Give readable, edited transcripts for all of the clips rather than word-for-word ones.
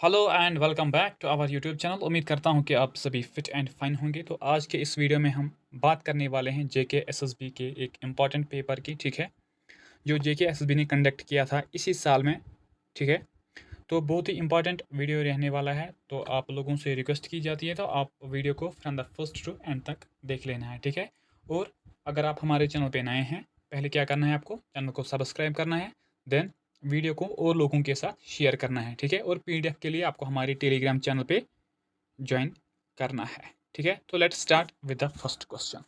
Hello and welcome back to our YouTube channel. उम्मीद करता हूं कि आप सभी फिट एंड फाइन होंगे। तो आज के इस वीडियो में हम बात करने वाले हैं जेके एसएसबी के एक इम्पॉर्टेंट पेपर की। ठीक है, जो जेके एसएसबी ने कंडक्ट किया था इसी साल में। ठीक है, तो बहुत ही इंपॉर्टेंट वीडियो रहने वाला है। तो आप लोगों से रिक्वेस्ट की जाती है तो आप वीडियो को from the first to end तक देख लेना है। ठीक है, और अगर आप हमारे चैनल पर नए हैं, पहले क्या करना है, आपको चैनल को सब्सक्राइब करना है, देन वीडियो को और लोगों के साथ शेयर करना है। ठीक है, और पीडीएफ के लिए आपको हमारे टेलीग्राम चैनल पे ज्वाइन करना है। ठीक है, तो let's start with the first question.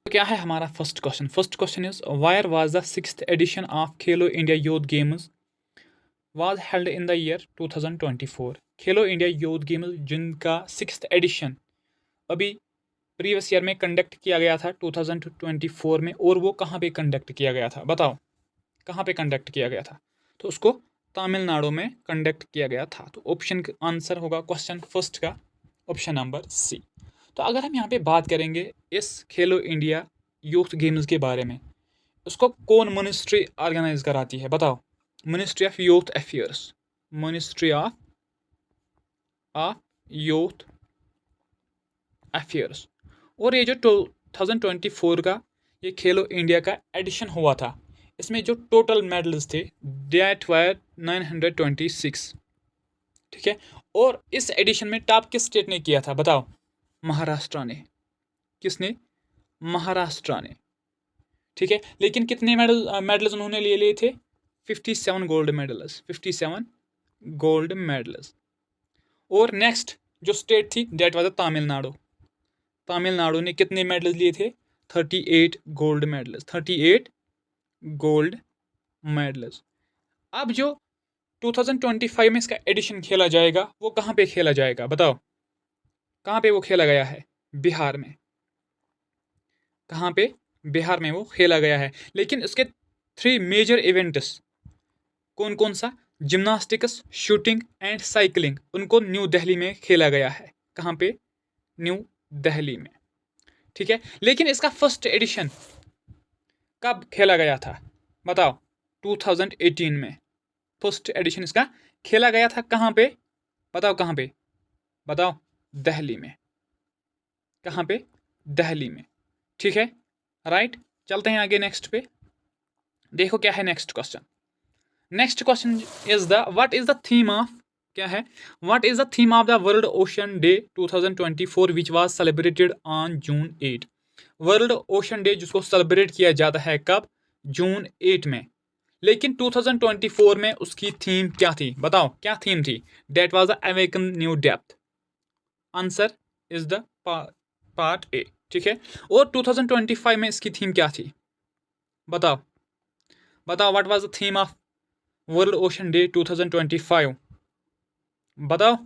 तो क्या है हमारा first question? First question is where was the 6th edition of Khelo India youth games was held in the year 2024। Khelo India youth games जिनका 6th एडिशन अभी प्रीवियस ईयर में conduct किया गया था 2024 में, और वो कहाँ पे कंडक्ट किया गया था? बताओ कहाँ पे कंडक्ट किया गया था? तो उसको तमिलनाडु में कंडक्ट किया गया था। तो ऑप्शन आंसर होगा क्वेश्चन फर्स्ट का ऑप्शन नंबर सी। तो अगर हम यहाँ पे बात करेंगे इस खेलो इंडिया यूथ गेम्स के बारे में, उसको कौन मिनिस्ट्री ऑर्गेनाइज कराती है? बताओ। Ministry of youth affairs, ministry of youth affairs. और ये जो 2024 का ये खेलो इंडिया का एडिशन हुआ था, इसमें जो टोटल मेडल्स थे डेट वर 926। ठीक है, और इस एडिशन में टॉप किस स्टेट ने किया था? बताओ। महाराष्ट्र ने। किसने? महाराष्ट्र ने। ठीक है, लेकिन कितने मेडल्स उन्होंने ले लिए थे? 57 गोल्ड मेडल्स, 57 गोल्ड मेडल्स। और नेक्स्ट जो स्टेट थी डेट वाज तमिलनाडु। तमिलनाडु ने कितने मेडल्स लिए थे? 38 गोल्ड मेडल्स, 38 गोल्ड मेडल्स। अब जो 2025 में इसका एडिशन खेला जाएगा वो कहाँ पे खेला जाएगा? बताओ। कहाँ पे वो खेला गया है? बिहार में। कहाँ पे? बिहार में वो खेला गया है। लेकिन इसके 3 मेजर इवेंट्स कौन कौन सा? जिम्नास्टिक्स, शूटिंग एंड साइकिलिंग, उनको न्यू दिल्ली में खेला गया है। कहाँ पे? न्यू दिल्ली में। ठीक है, लेकिन इसका फर्स्ट एडिशन कब खेला गया था? बताओ। 2018 में फर्स्ट एडिशन इसका खेला गया था। कहाँ पे? बताओ कहाँ पे? बताओ। दिल्ली में। कहाँ पे? दिल्ली में। ठीक है, राइट। चलते हैं आगे नेक्स्ट पे। देखो क्या है next question. Next question is the what is the theme of, क्या है? What is the theme of the world ocean day 2024 which was celebrated on June 8। World ocean day जिसको सेलिब्रेट किया जाता है कब? जून 8 में। लेकिन 2024 में उसकी थीम क्या थी? बताओ क्या थीम थी? That was the awaken new depth. Answer is the part A. ठीक है, और 2025 में इसकी थीम क्या थी? बताओ। बताओ what was the theme of world ocean day 2025? बताओ।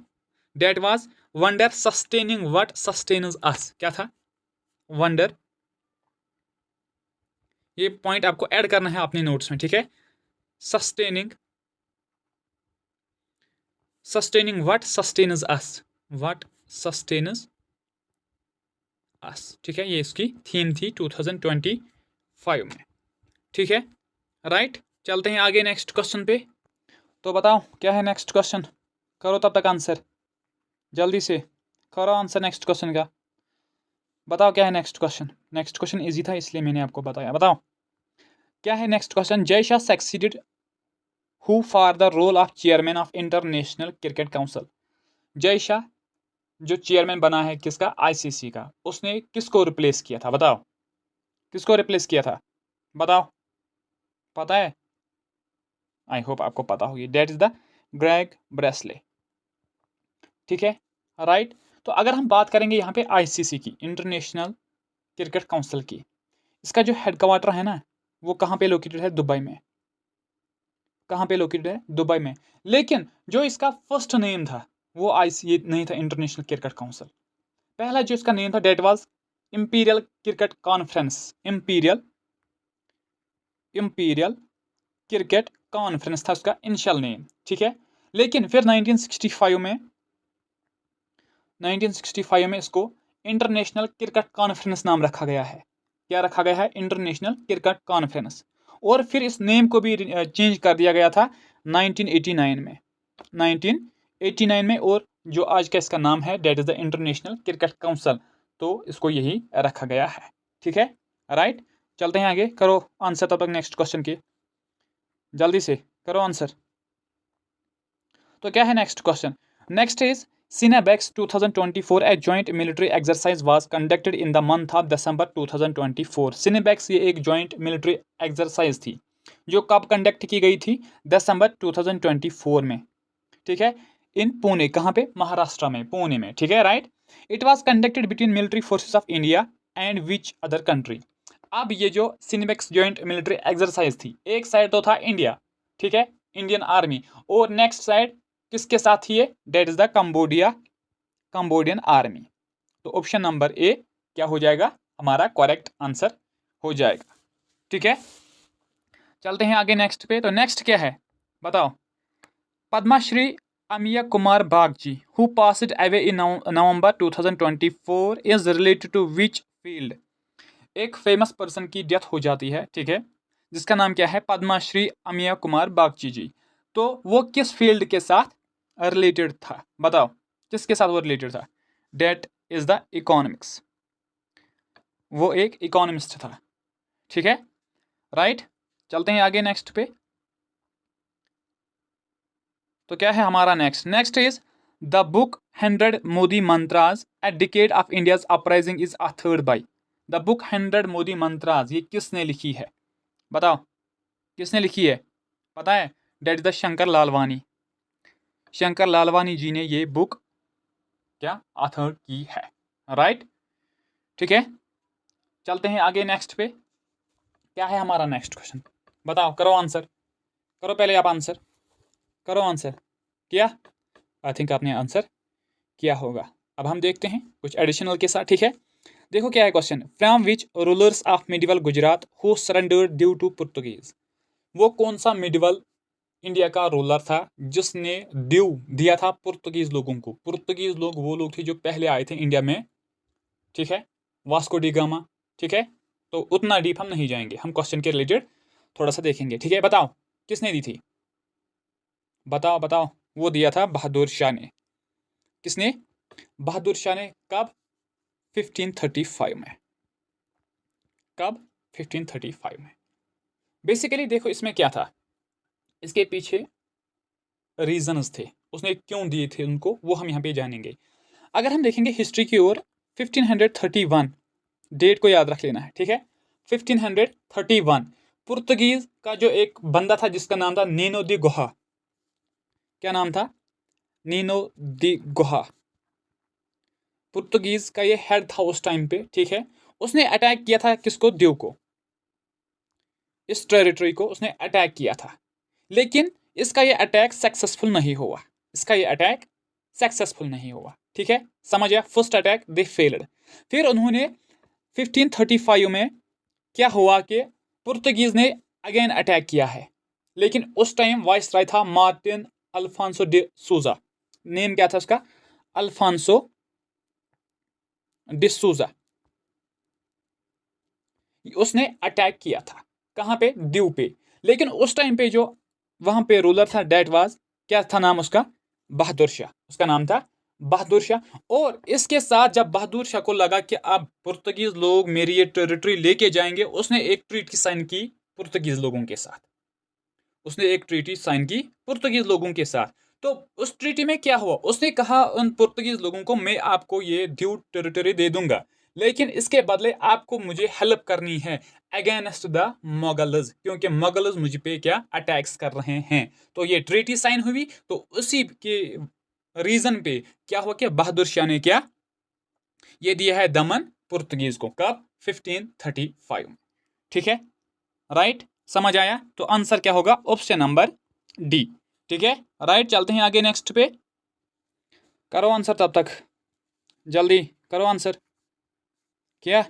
That was wonder sustaining what sustains us. क्या था? वंडर। ये पॉइंट आपको ऐड करना है अपने नोट्स में। ठीक है, sustaining what sustains us, what sustains us. ठीक है, ये इसकी थीम थी 2025 में। ठीक है, राइट। चलते हैं आगे नेक्स्ट क्वेश्चन पे। तो बताओ क्या है नेक्स्ट क्वेश्चन? करो तब तक आंसर, जल्दी से करो आंसर नेक्स्ट क्वेश्चन का। बताओ क्या है next question? Next question easy था इसलिए मैंने आपको बताया। बताओ क्या है next question. Jay Shah succeeded who for the role of chairman of International Cricket Council. Jay Shah जो चेयरमैन बना है किसका? आईसीसी का, उसने किसको रिप्लेस किया था? बताओ किसको रिप्लेस किया था? बताओ। पता है? आई होप आपको पता होगी। That is the Greg Bresley. ठीक है, राइट। तो अगर हम बात करेंगे यहाँ पे आईसीसी की, इंटरनेशनल क्रिकेट काउंसिल की, इसका जो हेडक्वार्टर है ना वो कहाँ पे लोकेटेड है? दुबई में। कहाँ पे लोकेटेड है? दुबई में। लेकिन जो इसका फर्स्ट नेम था वो आईसी नहीं था, इंटरनेशनल क्रिकेट काउंसिल। पहला जो इसका नेम था that was Imperial Cricket Conference. Imperial Cricket Conference था उसका इनिशियल नेम। ठीक है, लेकिन फिर 1965 में इसको इंटरनेशनल क्रिकेट कॉन्फ्रेंस नाम रखा गया है। क्या रखा गया है? International cricket conference. और फिर इस नेम को भी चेंज कर दिया गया था 1989 में। 89 में, और जो आज का इसका नाम है that is the International Cricket Council, तो इसको यही रखा गया है। ठीक है, राइट। चलते हैं आगे, करो आंसर तब तक नेक्स्ट क्वेश्चन के, जल्दी से करो आंसर। तो क्या है next question? Next is Cinebex 2024 a joint military exercise was conducted in the month of December 2024। Cinebex ये एक joint military exercise थी जो कब कंडक्ट की गई थी? दिसंबर 2024 में। ठीक है, इन पुणे, कहाँ पे? महाराष्ट्र में, पुणे में। ठीक है, right. It was conducted between military forces of India and which other country. अब ये जो सिनेबेक्स जॉइंट मिलिट्री एक्सरसाइज थी, एक साइड तो था इंडिया, ठीक है, इंडियन आर्मी, और नेक्स्ट साइड किसके साथ थी ये? That is the Cambodian army. तो ऑप्शन नंबर ए क्या हो जाएगा? हमारा करेक्ट आंसर हो जाएगा। ठीक है, चलते हैं आगे नेक्स्ट पे। तो नेक्स्ट क्या है बताओ? Padma Shri Amiya Kumar Bagchi who passed away in November 2024 is related to which field. एक फेमस पर्सन की डेथ हो जाती है, ठीक है, जिसका नाम क्या है? पद्मश्री अमिया कुमार बागची जी। तो वो किस फील्ड के साथ रिलेटेड था? बताओ किसके साथ वो रिलेटेड था? That is the economics. वो एक इकोनॉमिस्ट था। ठीक है, राइट। चलते हैं आगे नेक्स्ट पे। तो क्या है हमारा next is the book 100 Modi mantras a decade of India's uprising is authored by. The book 100 Modi mantras ये किसने लिखी है? बताओ किसने लिखी है? पता है? That is the Shankar Lalwani. Shankar Lalwani ji ने ये बुक क्या ऑथर की है, राइट। ठीक है, चलते हैं आगे नेक्स्ट पे। क्या है हमारा नेक्स्ट क्वेश्चन? बताओ, करो आंसर, करो पहले आप आंसर, करो आंसर। किया? आई थिंक आपने आंसर किया होगा। अब हम देखते हैं कुछ एडिशनल के साथ। ठीक है, देखो क्या है question. From which rulers of medieval Gujarat who surrendered due to Portuguese. वो कौन सा मिडिवल इंडिया का रूलर था जिसने ड्यू दिया था पुर्तगीज लोगों को? पुर्तगीज लोग वो लोग थे जो पहले आए थे इंडिया में, ठीक है, वास्को डी गामा। ठीक है, तो उतना डीप हम नहीं जाएंगे, हम क्वेश्चन के रिलेटेड थोड़ा सा देखेंगे। ठीक है, बताओ किसने दी थी? बताओ बताओ। वो दिया था बहादुर शाह ने। किसने? बहादुर शाह ने। कब? 1535 में। कब? 1535 में। बेसिकली देखो इसमें क्या था, इसके पीछे रीजंस थे, उसने क्यों दिए थे उनको, वो हम यहाँ पे जानेंगे। अगर हम देखेंगे हिस्ट्री की ओर, 1531 डेट को याद रख लेना है। ठीक है, 1531 पुर्तगीज का जो एक बंदा था जिसका नाम था नीनो दी गुहा। क्या नाम था? नीनो दी गुहा। पुर्तगीज का ये हेड था उस टाइम पे। ठीक है, उसने अटैक किया था किसको? ड्यू को। इस टेरिटरी को उसने अटैक किया था, लेकिन इसका ये अटैक सक्सेसफुल नहीं हुआ। इसका ये अटैक सक्सेसफुल नहीं हुआ। ठीक है, समझ आया? First attack they failed. फिर उन्होंने 1535 में क्या हुआ कि पुर्तगीज ने अगेन अटैक किया है, लेकिन उस टाइम वाइस राय था मार्टिन अल्फांसो डे सूजा। नेम क्या था उसका? अल्फांसो डिसूजा। उसने अटैक किया था कहाँ पे? ड्यू पे। लेकिन उस टाइम पे जो वहां पे रूलर था, डेट वाज, क्या था नाम उसका? बहादुर शाह। उसका नाम था बहादुर शाह। और इसके साथ जब बहादुर शाह को लगा कि अब पुर्तगीज लोग मेरी ये टेरिटरी लेके जाएंगे, उसने एक ट्रीटी साइन की पुर्तगीज लोगों के साथ। उसने एक ट्रीटी साइन की पुर्तगीज लोगों के साथ। तो उस ट्रीटी में क्या हुआ? उसने कहा उन पुर्तगीज लोगों को, मैं आपको ये ड्यू टेरिटरी दे दूंगा, लेकिन इसके बदले आपको मुझे हेल्प करनी है अगेंस्ट द मुगल्स, क्योंकि मुगल्स मुझ पे क्या अटैक्स कर रहे हैं। तो ये ट्रीटी साइन हुई। तो उसी के रीजन पे क्या हुआ कि बहादुर शाह ने क्या ये दिया है दमन पुर्तगीज को। कब? 1535 में। ठीक है, राइट। समझ आया? तो आंसर क्या होगा? Option number D. ठीक है, राइट। चलते हैं आगे नेक्स्ट पे। करो आंसर तब तक, जल्दी करो आंसर। क्या?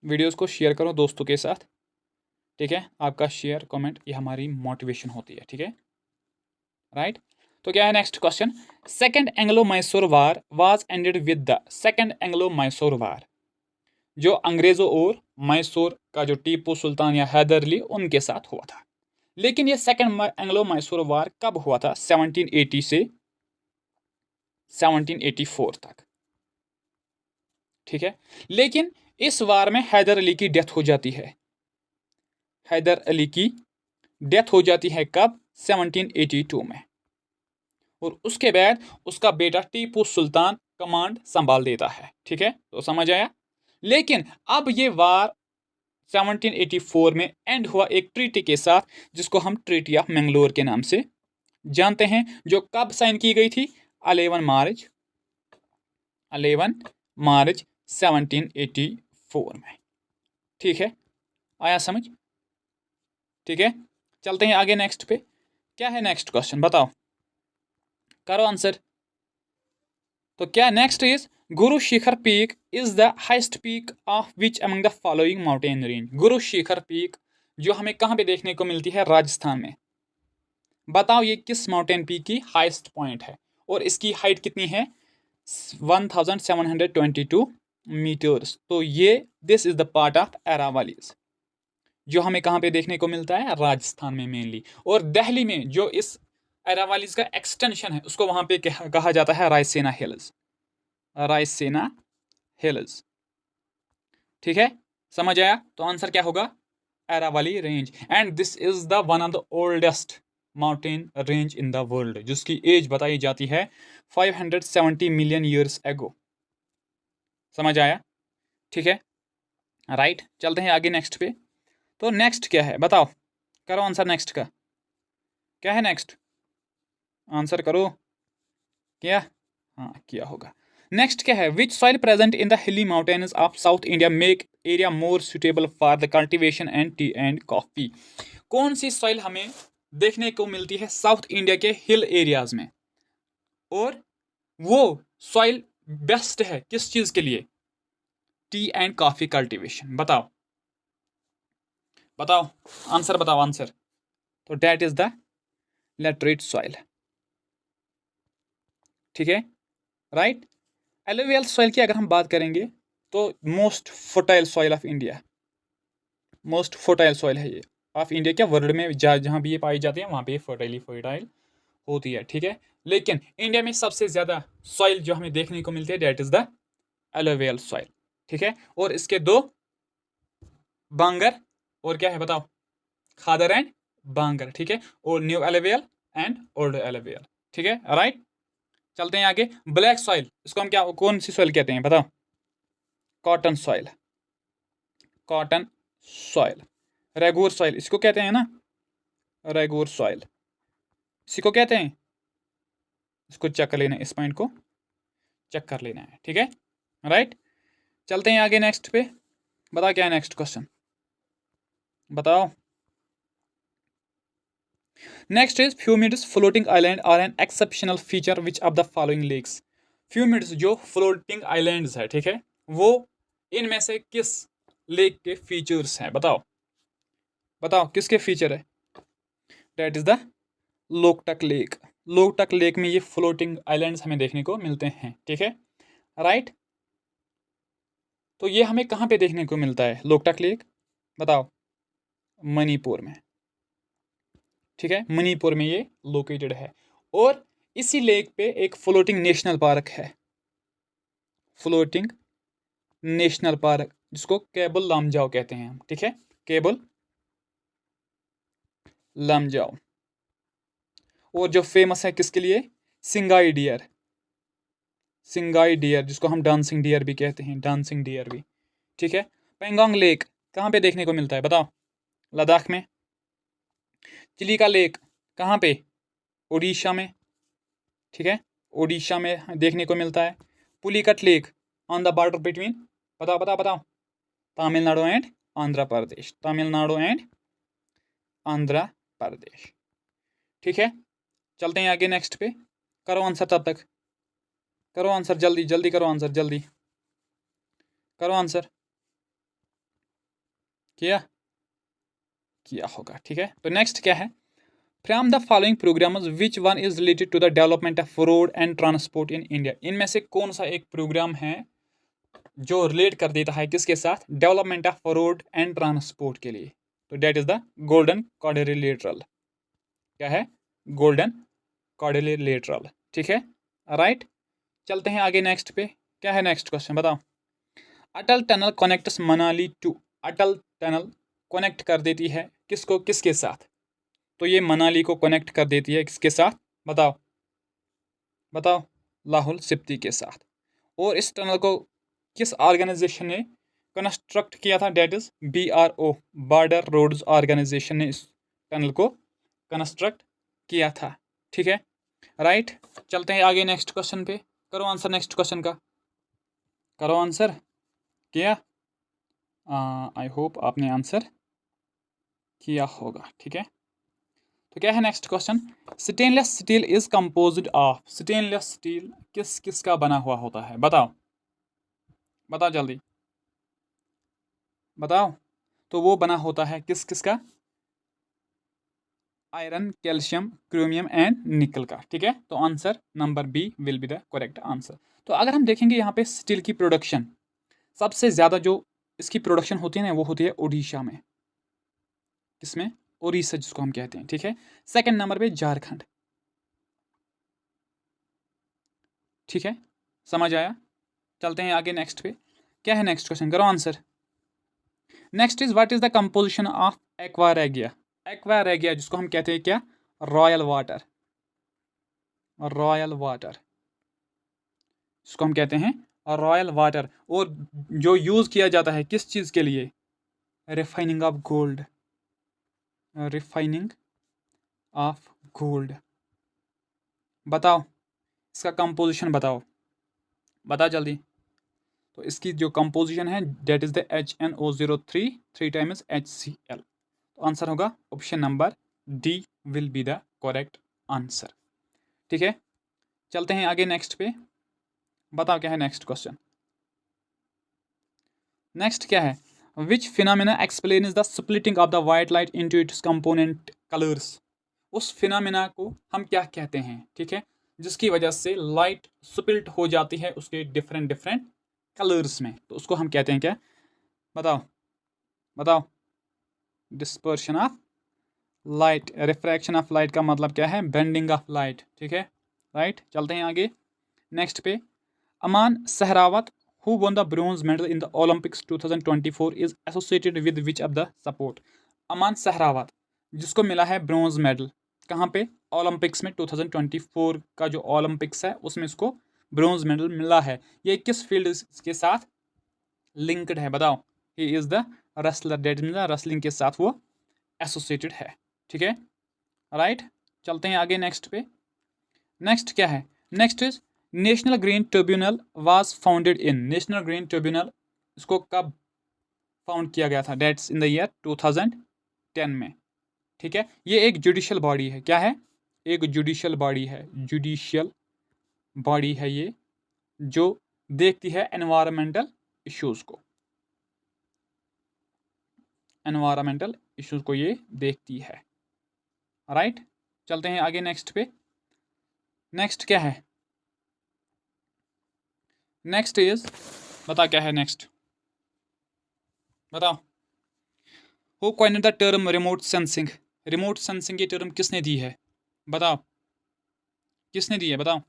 वीडियोस को शेयर करो दोस्तों के साथ। ठीक है, आपका शेयर कमेंट ये हमारी मोटिवेशन होती है। ठीक है, राइट। तो क्या है next question? Second Anglo Mysore war was ended with the. Second Anglo Mysore war जो अंग्रेजों और मैसूर का जो टीपू सुल्तान या हैदर अली उनके साथ हुआ था, लेकिन ये सेकंड एंग्लो मैसूर वार कब हुआ था? 1780 से 1784 तक, ठीक है। लेकिन इस वार में हैदर अली की डेथ हो जाती है। हैदर अली की डेथ हो जाती है कब? 1782 में। और उसके बाद उसका बेटा टीपू सुल्तान कमांड संभाल देता है, ठीक है। तो समझ आया। लेकिन अब ये वार 1784 में एंड हुआ एक ट्रीटी के साथ, जिसको हम ट्रीटी ऑफ मैंगलोर के नाम से जानते हैं, जो कब साइन की गई थी? 11 मार्च 1784 में, ठीक है। आया समझ? ठीक है, चलते हैं आगे नेक्स्ट पे। क्या है नेक्स्ट क्वेश्चन, बताओ, करो आंसर। तो क्या next is Guru Shikhar peak is the highest peak of which among the following mountain range? Guru Shikhar peak जो हमें कहाँ पे देखने को मिलती है? राजस्थान में। बताओ ये किस माउंटेन पीक की हाइस्ट पॉइंट है और इसकी हाइट कितनी है? 1722 मीटर्स। तो ये this is the part of Aravallis, जो हमें कहाँ पे देखने को मिलता है? राजस्थान में मेनली। और दिल्ली में जो इस अरावलीज का एक्सटेंशन है, उसको वहां पे कहा जाता है रायसेना हिल्स। रायसेना हिल्स, ठीक है, समझ आया। तो आंसर क्या होगा? Aravalli range. And this is the one of the oldest mountain range in the world, जिसकी एज बताई जाती है 570 मिलियन ईयर्स एगो। समझ आया, ठीक है, राइट। चलते हैं आगे नेक्स्ट पे। तो नेक्स्ट क्या है बताओ, करो आंसर नेक्स्ट का। क्या है नेक्स्ट? आंसर करो। क्या? हाँ किया होगा। नेक्स्ट क्या है? विच soil present in the hilly mountains of south India make area more suitable for the cultivation and T and coffee? कौन सी सॉइल हमें देखने को मिलती है साउथ इंडिया के हिल एरियाज में, और वो सॉइल बेस्ट है किस चीज के लिए? Tea and coffee cultivation. बताओ बताओ आंसर, बताओ आंसर। तो that is the laterite soil, ठीक है, राइट। एलुवियल सॉइल की अगर हम बात करेंगे तो most fertile soil of India, most fertile soil है ये ऑफ इंडिया, क्या वर्ल्ड में जहाँ भी ये पाई जाती है वहाँ पे फर्टाइल होती है, ठीक है। लेकिन इंडिया में सबसे ज़्यादा सॉइल जो हमें देखने को मिलती है that is the alluvial soil, ठीक है। और इसके दो बांगर और क्या है बताओ? खादर एंड बांगर, ठीक है। और new alluvial and old alluvial, ठीक है, राइट। चलते हैं आगे। ब्लैक सॉइल, इसको हम क्या, कौन सी सॉइल कहते हैं बताओ? Cotton soil, cotton soil. Regur soil इसको कहते हैं ना, रेगुर सॉइल इसी को कहते हैं। इसको चेक कर लेना है, इस पॉइंट को चेक कर लेना है, ठीक है, राइट। चलते हैं आगे नेक्स्ट पे। बताओ क्या है नेक्स्ट क्वेश्चन, बताओ। Next is phumdis floating island are an exceptional feature which of the following lakes? Phumdis जो फ्लोटिंग आइलैंड्स है, ठीक है, वो इनमें से किस लेक के फीचर्स हैं? बताओ बताओ किसके फीचर है? That is the Loktak lake. Loktak lake में ये फ्लोटिंग आइलैंड्स हमें देखने को मिलते हैं, ठीक है, राइट। तो ये हमें कहाँ पे देखने को मिलता है लोकटक लेक? बताओ। मणिपुर में, ठीक है, मणिपुर में ये लोकेटेड है। और इसी लेक पे एक फ्लोटिंग नेशनल पार्क है, फ्लोटिंग नेशनल पार्क, जिसको केबल लामजाओ कहते हैं हम, ठीक है, केबल लामजाओ। और जो फेमस है किसके लिए? सिंगाई डियर, सिंगाई डियर, जिसको हम डांसिंग डियर भी कहते हैं, डांसिंग डियर भी, ठीक है। पेंगोंग लेक कहाँ पे देखने को मिलता है बताओ? लद्दाख में। चिलिका लेक कहाँ पे? उड़ीसा में, ठीक है, उड़ीसा में देखने को मिलता है। Pulicat lake on the border between, बताओ बताओ बताओ, तमिलनाडु एंड आंध्र प्रदेश, तमिलनाडु एंड आंध्र प्रदेश, ठीक है। चलते हैं आगे नेक्स्ट पे। करो आंसर तब तक, करो आंसर, जल्दी जल्दी करो आंसर, जल्दी करो आंसर। किया किया होगा, ठीक है। तो नेक्स्ट क्या है? From the following programs which one is related to the development of road and transport in India? इनमें से कौन सा एक प्रोग्राम है जो रिलेट कर देता है किसके साथ? Development of road and transport के लिए, तो that is the golden quadrilateral. क्या है? Golden quadrilateral. ठीक है, राइट। चलते हैं आगे नेक्स्ट पे। क्या है नेक्स्ट क्वेश्चन, बताओ। Atal tunnel connects Manali to. Atal tunnel connect कर देती है किसको, किसके साथ? तो ये मनाली को कनेक्ट कर देती है किसके साथ, बताओ बताओ? लाहौल स्पीति के साथ। और इस टनल को किस ऑर्गेनाइजेशन ने कंस्ट्रक्ट किया था? That is BRO, border roads organisation ने इस टनल को कंस्ट्रक्ट किया था। ठीक है, राइट। चलते हैं आगे नेक्स्ट क्वेश्चन पे। करो आंसर नेक्स्ट क्वेश्चन का, करो आंसर। किया? आई होप आपने आंसर किया होगा। ठीक है, तो क्या है next question. Stainless steel is composed of. Stainless steel किस किस का बना हुआ होता है, बताओ बताओ जल्दी बताओ। तो वो बना होता है किस किस का? आयरन, कैल्शियम, क्रोमियम एंड निकल का। ठीक है, तो answer number B will be the correct answer. तो अगर हम देखेंगे यहाँ पे स्टील की प्रोडक्शन, सबसे ज़्यादा जो इसकी प्रोडक्शन होती है ना, वो होती है उड़ीसा में। किसमें? उड़ीसा जिसको हम कहते हैं। ठीक है, सेकंड नंबर पे झारखंड। ठीक है, समझ आया। चलते हैं आगे नेक्स्ट पे। क्या है नेक्स्ट क्वेश्चन, करो answer. Next is what is the composition of aqua regia. Aqua regia जिसको हम कहते हैं क्या? Royal water. रॉयल वाटर जिसको हम कहते हैं रॉयल वाटर। और जो यूज़ किया जाता है किस चीज़ के लिए? Refining of gold. Refining of gold. बताओ इसका कंपोजिशन, बताओ बताओ जल्दी। तो इसकी जो कंपोजिशन है that is the HNO03 3 times HCl। तो आंसर होगा option number D will be the correct answer. ठीक है, चलते हैं आगे नेक्स्ट पे। बताओ क्या है नेक्स्ट क्वेश्चन। नेक्स्ट क्या है? Which phenomena explains the splitting of the white light into its component colours. उस फिनोमेना को हम क्या कहते हैं? ठीक है, जिसकी वजह से लाइट स्प्लिट हो जाती है उसके डिफरेंट डिफरेंट कलर्स में, तो उसको हम कहते हैं क्या? बताओ बताओ। Dispersion of light. Refraction of light का मतलब क्या है? Bending of light. ठीक है, राइट। चलते हैं आगे नेक्स्ट पे। अमान Sehrawat who won the bronze medal in the Olympics 2024 is associated with which of the sport। अमान सहरावत जिसको मिला है ब्रोंज मेडल, कहाँ पे? ओलंपिक्स में। 2024 का जो ओलंपिक्स है उसमें इसको ब्रोंज मेडल मिला है। ये किस फील्ड के साथ लिंक्ड है, बताओ? He is the wrestler, that mean wrestling के साथ वो एसोसिएटेड है। ठीक है, राइट। चलते हैं आगे नेक्स्ट पे। नेक्स्ट क्या है? Next is national green tribunal was founded in. National green tribunal इसको कब फाउंड किया गया था? डेट्स इन द ईयर 2010 में। ठीक है, ये एक जुडिशियल बॉडी है। क्या है? एक जुडिशियल बॉडी है। जुडिशियल बॉडी है ये, जो देखती है एनवायरमेंटल इश्यूज को। एनवायरमेंटल इश्यूज को ये देखती है, राइट। चलते हैं आगे नेक्स्ट पे। नेक्स्ट क्या है? नेक्स्ट इज, बता क्या है नेक्स्ट, बताओ। Who coined the term remote sensing. Remote sensing की टर्म किसने दी है, बताओ? किसने दी है, बताओ?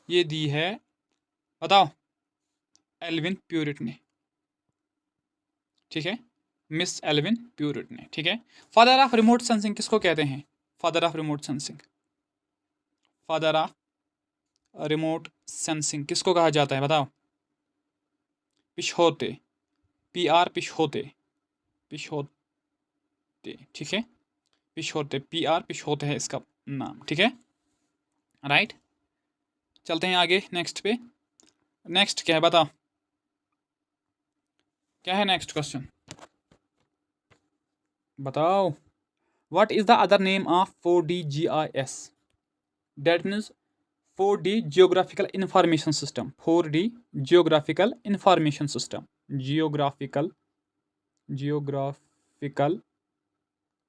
ये दी है, बताओ? एल्विन प्यूरिट ने। ठीक है, मिस एल्विन प्यूरिट ने। ठीक है, फादर ऑफ रिमोट सेंसिंग किसको कहते हैं? Father of remote sensing, father of remote sensing किसको कहा जाता है, बताओ? पिछोते। PR पिछोते, पिछोते। ठीक है, पिछोते, PR पिछोते है इसका नाम। ठीक है, राइट। चलते हैं आगे नेक्स्ट पे। नेक्स्ट क्या है, बताओ? क्या है नेक्स्ट क्वेश्चन, बताओ? What is the other name of 4D GIS। That means 4D geographical information system. 4D geographical information system. Geographical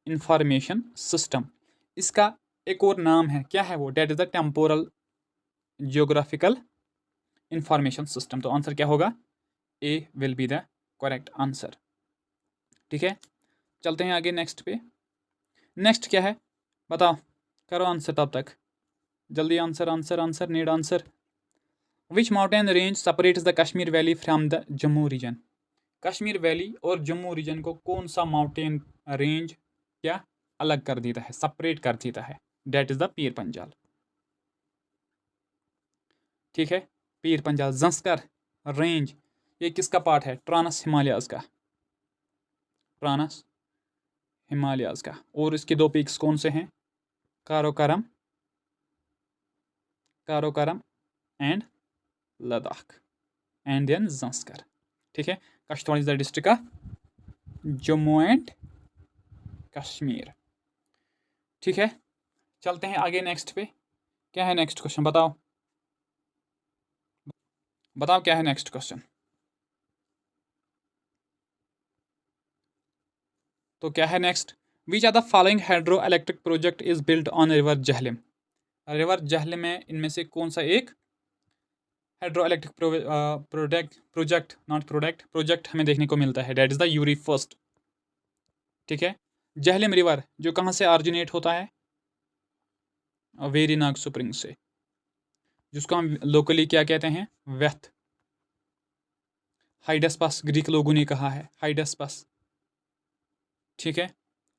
information system, इसका एक और नाम है। क्या है वो? That is the temporal geographical information system. तो आंसर क्या होगा? A will be the correct answer. ठीक है, चलते हैं आगे नेक्स्ट पे। नेक्स्ट क्या है बताओ, करो आंसर तब तक, जल्दी answer answer answer, need answer. Which mountain range separates the Kashmir valley from the Jammu region? Kashmir valley और जम्मू रीजन को कौन सा माउंटेन रेंज क्या अलग कर देता है, सेपरेट कर देता है? That is the Pir Panjal. ठीक है, पीर पंजाल जंस्कर रेंज ये किसका पार्ट है? ट्रांस हिमालयाज का, ट्रांस हिमालयाज का। और इसके दो पीक्स कौन से हैं? कारोकरम, कारोकरम and Ladakh and then Zanskar. ठीक है, Kishtwar is the district of Jammu and Kashmir. ठीक है, चलते हैं आगे नेक्स्ट पे। क्या है नेक्स्ट क्वेश्चन बताओ, बताओ क्या है नेक्स्ट क्वेश्चन। तो क्या है next? Which are the following hydro electric project is built on river Jhelum? River Jhelum में इनमें से कौन सा एक हाइड्रो इलेक्ट्रिक प्रोजेक्ट हमें देखने को मिलता है? That is the Uri first. ठीक है, जहलम रिवर जो कहाँ से ऑरिजिनेट होता है? वेरी नाग स्प्रिंग से, जिसको हम लोकली क्या कहते हैं? वेथ, हाइडस्पस ग्रीक लोगों ने कहा है, हाइडस्पस। ठीक है,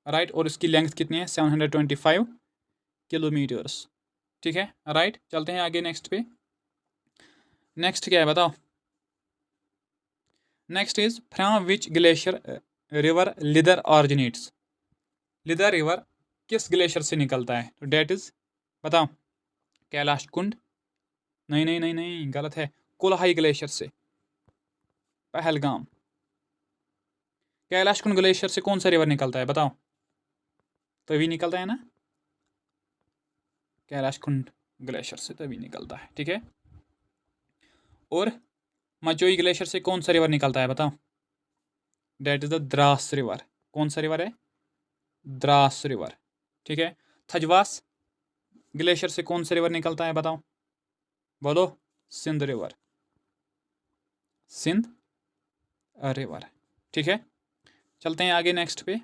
राइट। और इसकी लेंथ कितनी है? 725 किलोमीटर्स। ठीक है, राइट। चलते हैं आगे नेक्स्ट पे। नेक्स्ट क्या है बताओ? Next is from which glacier river Lidder originates? Lidder river किस ग्लेशियर से निकलता है? तो डेट इज बताओ, कैलाश कुंड, नहीं नहीं नहीं नहीं गलत है, कोल्हाई ग्लेशियर से, पहलगाम। कैलाश कुंड ग्लेशियर से कौन सा रिवर निकलता है बताओ? तभी निकलता है ना, कैलाश कुंड ग्लेशियर से तभी निकलता है। ठीक है, और मचोई ग्लेशियर से कौन सा रिवर निकलता है बताओ? That is the Dras river. कौन सा रिवर है? द्रास रिवर। ठीक है, थजवास ग्लेशियर से कौन सा रिवर निकलता है बताओ? बोलो, सिंध रिवर, सिंध रिवर। ठीक है, चलते हैं आगे नेक्स्ट पे।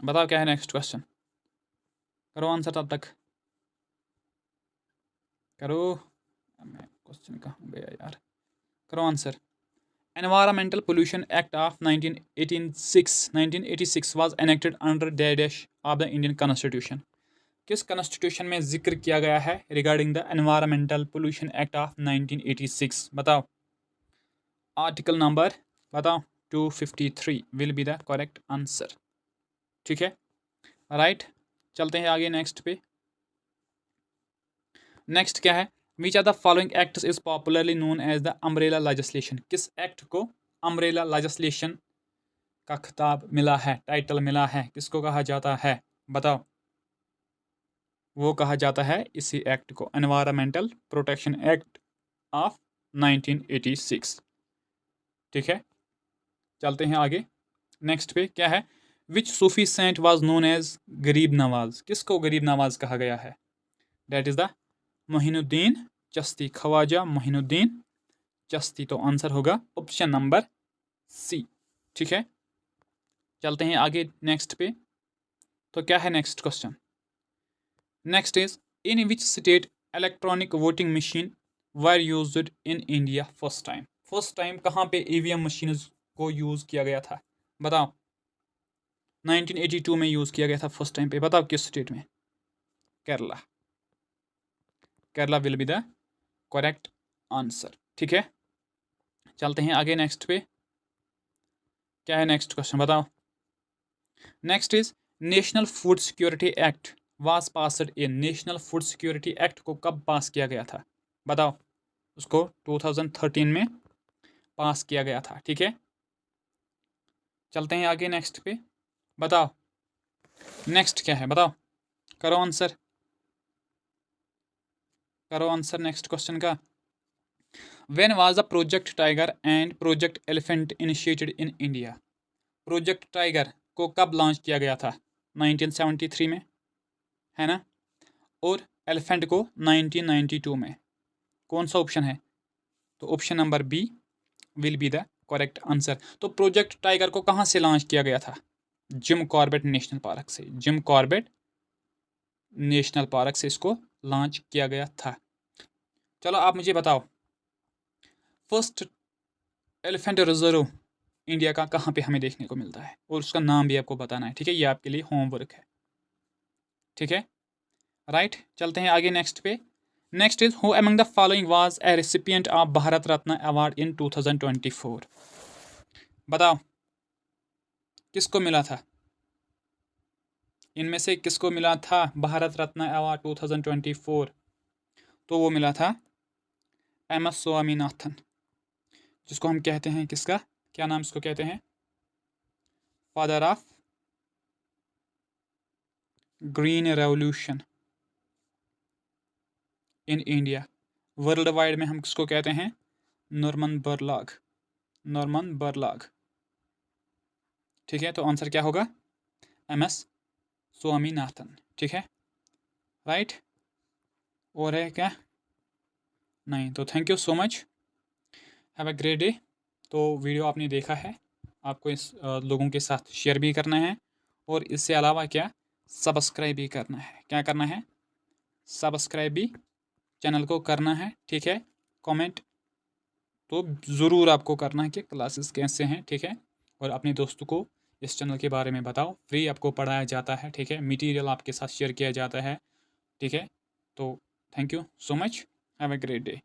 बताओ क्या है नेक्स्ट क्वेश्चन, करो आंसर तब तक, करो। मैं क्वेश्चन कहाँ गया यार, करो answer. Environmental pollution act of 1986 was enacted under dash of the Indian constitution? किस कॉन्स्टिट्यूशन में जिक्र किया गया है regarding the environmental pollution act of 1986? बताओ, आर्टिकल नंबर बताओ, 253 will be the correct answer. ठीक है, राइट। चलते हैं आगे नेक्स्ट पे। नेक्स्ट क्या है? Which are the following acts is popularly known as the umbrella legislation? किस एक्ट को अम्ब्रेला लेजिस्लेशन का खिताब मिला है, टाइटल मिला है, किसको कहा जाता है बताओ? वो कहा जाता है इसी एक्ट को एनवायरमेंटल प्रोटेक्शन एक्ट ऑफ 1986। ठीक है, चलते हैं आगे नेक्स्ट पे। क्या है? Which sufi saint was known as Gharib Nawaz? किसको गरीब नवाज कहा गया है? That is the Moinuddin Chishti, Khwaja Moinuddin Chishti. तो आंसर होगा ऑप्शन नंबर सी। ठीक है, चलते हैं आगे नेक्स्ट पे। तो क्या है next question? Next is in which state electronic voting machine were used in India first time? First time कहाँ पे ईवीएम मशीन को यूज़ किया गया था बताओ? 1982 में यूज़ किया गया था फर्स्ट टाइम पे। बताओ किस स्टेट में? Kerala, Kerala will be the correct answer. ठीक है, चलते हैं आगे नेक्स्ट पे। क्या है नेक्स्ट क्वेश्चन बताओ? Next is national food security act was passed in? National food security act को कब पास किया गया था बताओ? उसको 2013 में पास किया गया था। ठीक है, चलते हैं आगे नेक्स्ट पे। बताओ नेक्स्ट क्या है बताओ, करो आंसर, करो आंसर नेक्स्ट क्वेश्चन का। When was the project tiger and project elephant initiated in India? Project tiger को कब लॉन्च किया गया था? 1973 में, है ना? और एलिफेंट को 1992 में। कौन सा ऑप्शन है? तो option number B will be the correct answer. तो प्रोजेक्ट टाइगर को कहाँ से लॉन्च किया गया था? जिम कॉर्बेट नेशनल पार्क से। जिम कॉर्बेट नेशनल पार्क से इसको लॉन्च किया गया था। चलो आप मुझे बताओ, फर्स्ट एलिफेंट रिजर्व इंडिया का कहाँ पे हमें देखने को मिलता है, और उसका नाम भी आपको बताना है। ठीक है, ये आपके लिए होमवर्क है। ठीक है, राइट। चलते हैं आगे नेक्स्ट पे। Next is who among the following was a recipient of Bharat Ratna award in 2024? बताओ किसको मिला था, इनमें से किसको मिला था भारत रत्न अवार्ड 2024? तो वो मिला था एम एस स्वामीनाथन, जिसको हम कहते हैं किसका, क्या नाम इसको कहते हैं? Father of green revolution in India. World wide में हम किसको कहते हैं? Norman Borlaug. Norman Borlaug. ठीक है, तो आंसर क्या होगा? M S Swaminathan. ठीक है, राइट। और है क्या? नहीं। तो thank you so much, have a great day. तो वीडियो आपने देखा है, आपको इस लोगों के साथ शेयर भी करना है, और इससे अलावा क्या, सब्सक्राइब भी करना है। क्या करना है? सब्सक्राइब भी चैनल को करना है। ठीक है, कमेंट तो ज़रूर आपको करना है कि क्लासेस कैसे हैं। ठीक है, और अपने दोस्तों को इस चैनल के बारे में बताओ, फ्री आपको पढ़ाया जाता है। ठीक है, मटेरियल आपके साथ शेयर किया जाता है। ठीक है, तो thank you so much, have a great day.